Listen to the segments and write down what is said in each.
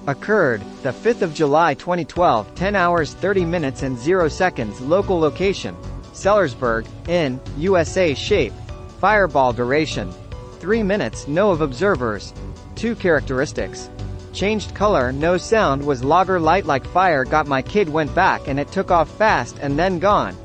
Occurred, the 5th of July 2012, 10 hours 30 minutes and 0 seconds. Local location, Sellersburg, in, USA. Shape, fireball. Duration, 3 minutes. No of observers. 2 characteristics. Changed color. No sound. Was logger light like fire. Got my kid went back and it took off fast and then gone.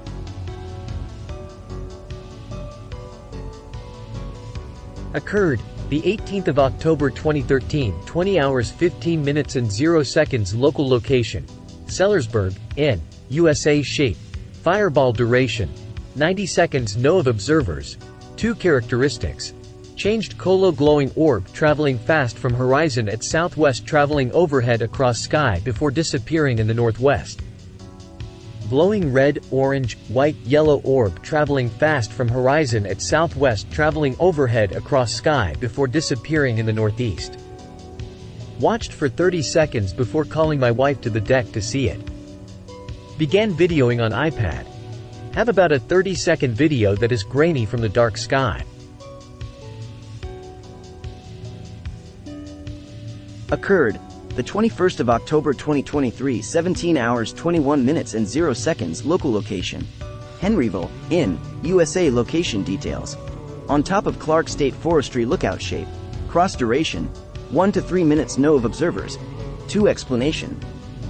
Occurred, the 18th of October 2013, 20 hours 15 minutes and 0 seconds. Local location, Sellersburg, in, USA. Shape, fireball. Duration, 90 seconds. No of observers. 2 characteristics. Changed color. Glowing orb traveling fast from horizon at southwest, traveling overhead across sky before disappearing in the northwest. Glowing red, orange, white, yellow orb traveling fast from horizon at southwest, traveling overhead across sky before disappearing in the northeast. Watched for 30 seconds before calling my wife to the deck to see it. Began videoing on iPad. Have about a 30-second video that is grainy from the dark sky. Occurred, the 21st of October 2023, 17 hours 21 minutes and 0 seconds. Local location, Henryville, in, USA. Location details. On top of Clark State Forestry. Lookout. Shape, cross. Duration, 1 to 3 minutes. No of observers. 2 explanation.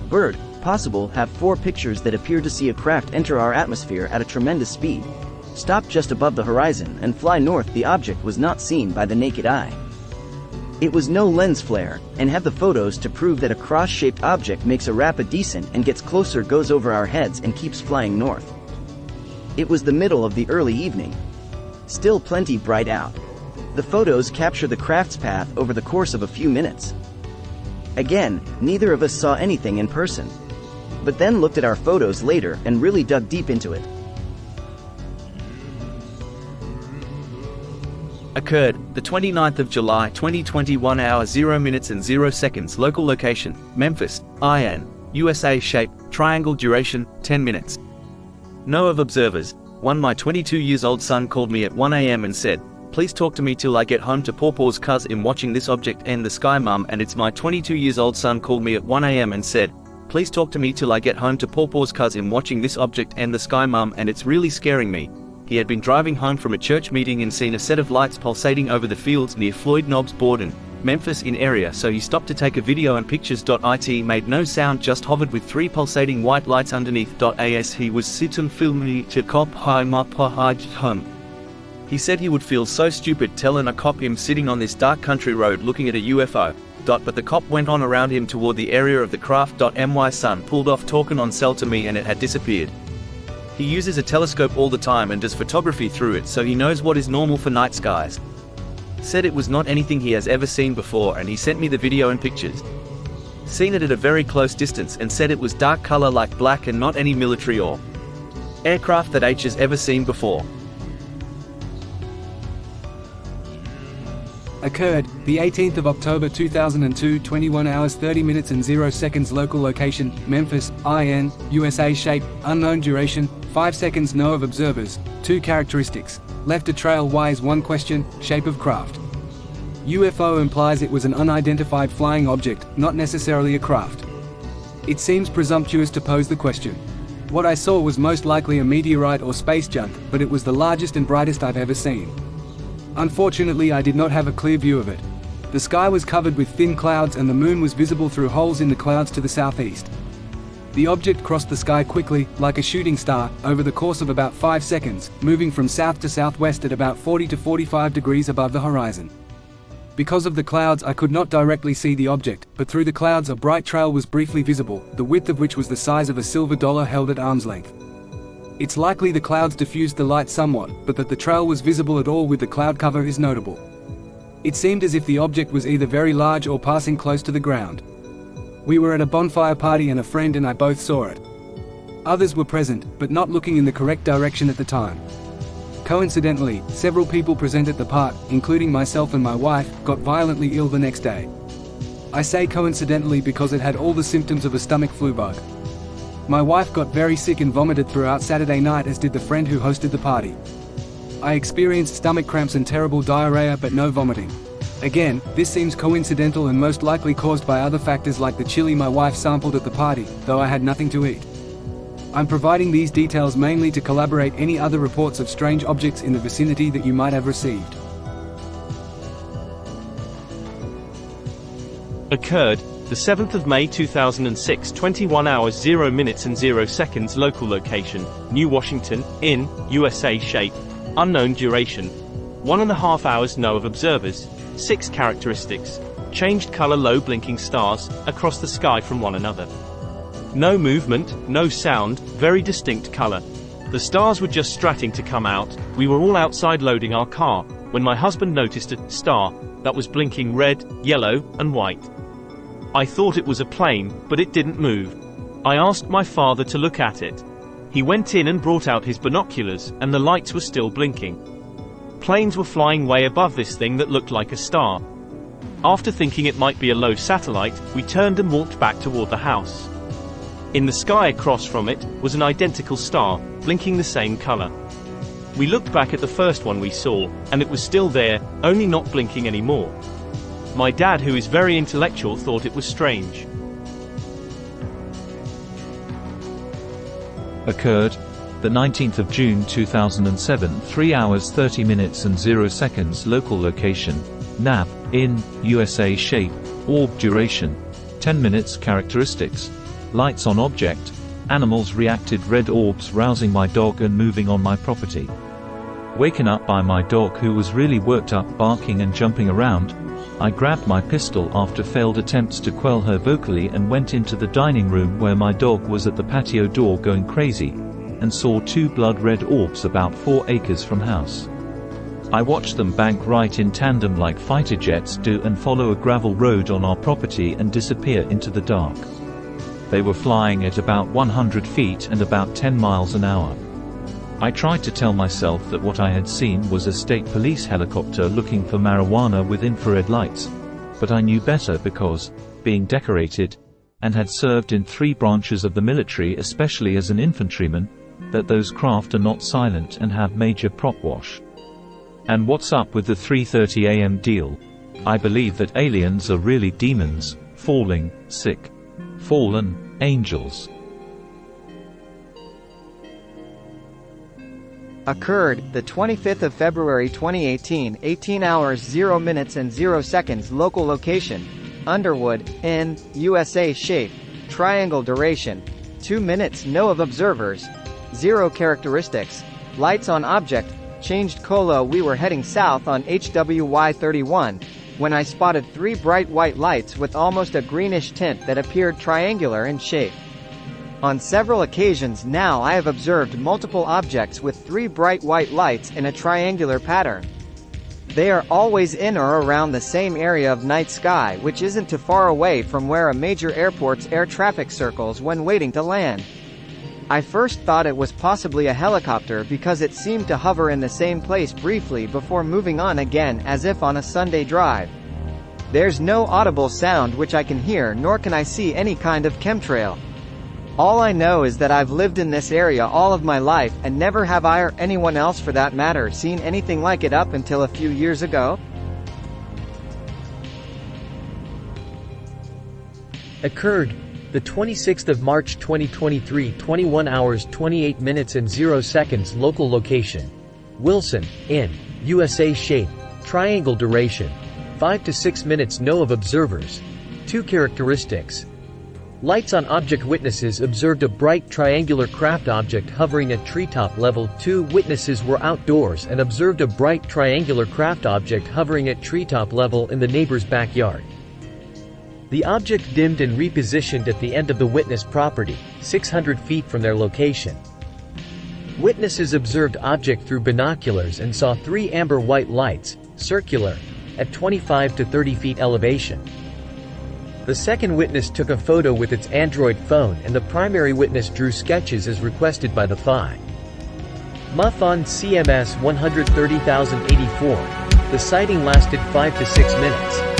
Bird, possible. Have 4 pictures that appear to see a craft enter our atmosphere at a tremendous speed, stop just above the horizon and fly north. The object was not seen by the naked eye. It was no lens flare, and have the photos to prove that a cross-shaped object makes a rapid descent and gets closer, goes over our heads and keeps flying north. It was the middle of the early evening. Still plenty bright out. The photos capture the craft's path over the course of a few minutes. Again, neither of us saw anything in person, but then looked at our photos later and really dug deep into it. Occurred, the 29th of July 2021, hour 0 minutes and 0 seconds. Local location, Memphis, IN, USA. Shape, triangle. Duration, 10 minutes. No of observers. 1. My 22 years old son called me at 1 a.m. and said, "Please talk to me till I get home to pawpaws cuz I'm watching this object in the sky, mum." And it's my 22 years old son called me at 1 a.m. and said, "Please talk to me till I get home to pawpaws cuz I'm watching this object in the sky, mum, and it's really scaring me." He had been driving home from a church meeting and seen a set of lights pulsating over the fields near Floyd Knobs, Borden, Memphis in area, so he stopped to take a video and pictures. It made no sound, just hovered with 3 pulsating white lights underneath. As he was sitting filming to cop high home. He said he would feel so stupid telling a cop him sitting on this dark country road looking at a UFO. But the cop went on around him toward the area of the craft. My son pulled off talking on cell to me and it had disappeared. He uses a telescope all the time and does photography through it, so he knows what is normal for night skies. Said it was not anything he has ever seen before, and he sent me the video and pictures. Seen it at a very close distance and said it was dark color like black and not any military or aircraft that H has ever seen before. Occurred, the 18th of October 2002, 21 hours 30 minutes and 0 seconds. Local location, Memphis, IN, USA. Shape, unknown. Duration, 5 seconds. No of observers. 2 characteristics. Left a trail. Why is 1 question. Shape of craft. UFO implies it was an unidentified flying object, not necessarily a craft. It seems presumptuous to pose the question. What I saw was most likely a meteorite or space junk, but it was the largest and brightest I've ever seen. Unfortunately, I did not have a clear view of it. The sky was covered with thin clouds and the moon was visible through holes in the clouds to the southeast. The object crossed the sky quickly, like a shooting star, over the course of about 5 seconds, moving from south to southwest at about 40 to 45 degrees above the horizon. Because of the clouds, I could not directly see the object, but through the clouds a bright trail was briefly visible, the width of which was the size of a silver dollar held at arm's length. It's likely the clouds diffused the light somewhat, but that the trail was visible at all with the cloud cover is notable. It seemed as if the object was either very large or passing close to the ground. We were at a bonfire party and a friend and I both saw it. Others were present, but not looking in the correct direction at the time. Coincidentally, several people present at the party, including myself and my wife, got violently ill the next day. I say coincidentally because it had all the symptoms of a stomach flu bug. My wife got very sick and vomited throughout Saturday night, as did the friend who hosted the party. I experienced stomach cramps and terrible diarrhea but no vomiting. Again, this seems coincidental and most likely caused by other factors like the chili my wife sampled at the party, though I had nothing to eat. I'm providing these details mainly to corroborate any other reports of strange objects in the vicinity that you might have received. Occurred the 7th of May 2006, 21 hours 0 minutes and 0 seconds. Local location, New Washington, in, USA. Shape, unknown duration. 1.5 hours. No of observers. 6 characteristics. Changed color. Low blinking stars, across the sky from one another. No movement, no sound, very distinct color. The stars were just starting to come out. We were all outside loading our car, when my husband noticed a star that was blinking red, yellow, and white. I thought it was a plane, but it didn't move. I asked my father to look at it. He went in and brought out his binoculars, and the lights were still blinking. Planes were flying way above this thing that looked like a star. After thinking it might be a low satellite, we turned and walked back toward the house. In the sky across from it was an identical star, blinking the same color. We looked back at the first one we saw, and it was still there, only not blinking anymore. My dad, who is very intellectual, thought it was strange. Occurred the 19th of June 2007, 3 hours 30 minutes and 0 seconds. Local location, nav, in, USA. Shape, orb duration, 10 minutes. Characteristics: lights on object, animals reacted, red orbs rousing my dog and moving on my property. Waken up by my dog, who was really worked up, barking and jumping around. I grabbed my pistol after failed attempts to quell her vocally and went into the dining room where my dog was at the patio door going crazy, and saw 2 blood-red orbs about 4 acres from house. I watched them bank right in tandem like fighter jets do and follow a gravel road on our property and disappear into the dark. They were flying at about 100 feet and about 10 miles an hour. I tried to tell myself that what I had seen was a state police helicopter looking for marijuana with infrared lights, but I knew better because, being decorated, and had served in 3 branches of the military, especially as an infantryman, that those craft are not silent and have major prop wash. And what's up with the 3:30 a.m. deal? I believe that aliens are really demons, falling, sick, fallen angels. Occurred the 25th of February 2018, 18 hours 0 minutes and 0 seconds. Local location, Underwood, in, USA. Shape, triangle duration, 2 minutes. No of observers. 0 characteristics. Lights on object, changed color. We were heading south on HWY 31, when I spotted 3 bright white lights with almost a greenish tint that appeared triangular in shape. On several occasions now I have observed multiple objects with 3 bright white lights in a triangular pattern. They are always in or around the same area of night sky, which isn't too far away from where a major airport's air traffic circles when waiting to land. I first thought it was possibly a helicopter because it seemed to hover in the same place briefly before moving on again, as if on a Sunday drive. There's no audible sound which I can hear, nor can I see any kind of chemtrail. All I know is that I've lived in this area all of my life, and never have I, or anyone else for that matter, seen anything like it up until a few years ago. Occurred the 26th of March 2023, 21 hours 28 minutes and 0 seconds. Local location, Wilson, in, USA. Shape, triangle duration, 5 to 6 minutes. No of observers. 2 characteristics. Lights on object. Witnesses observed a bright triangular craft object hovering at treetop level. 2 witnesses were outdoors and observed a bright triangular craft object hovering at treetop level in the neighbor's backyard. The object dimmed and repositioned at the end of the witness property, 600 feet from their location. Witnesses observed object through binoculars and saw 3 amber white lights, circular, at 25 to 30 feet elevation. The second witness took a photo with its Android phone, and the primary witness drew sketches as requested by the FI. MUF on CMS 130,084. The sighting lasted 5 to 6 minutes.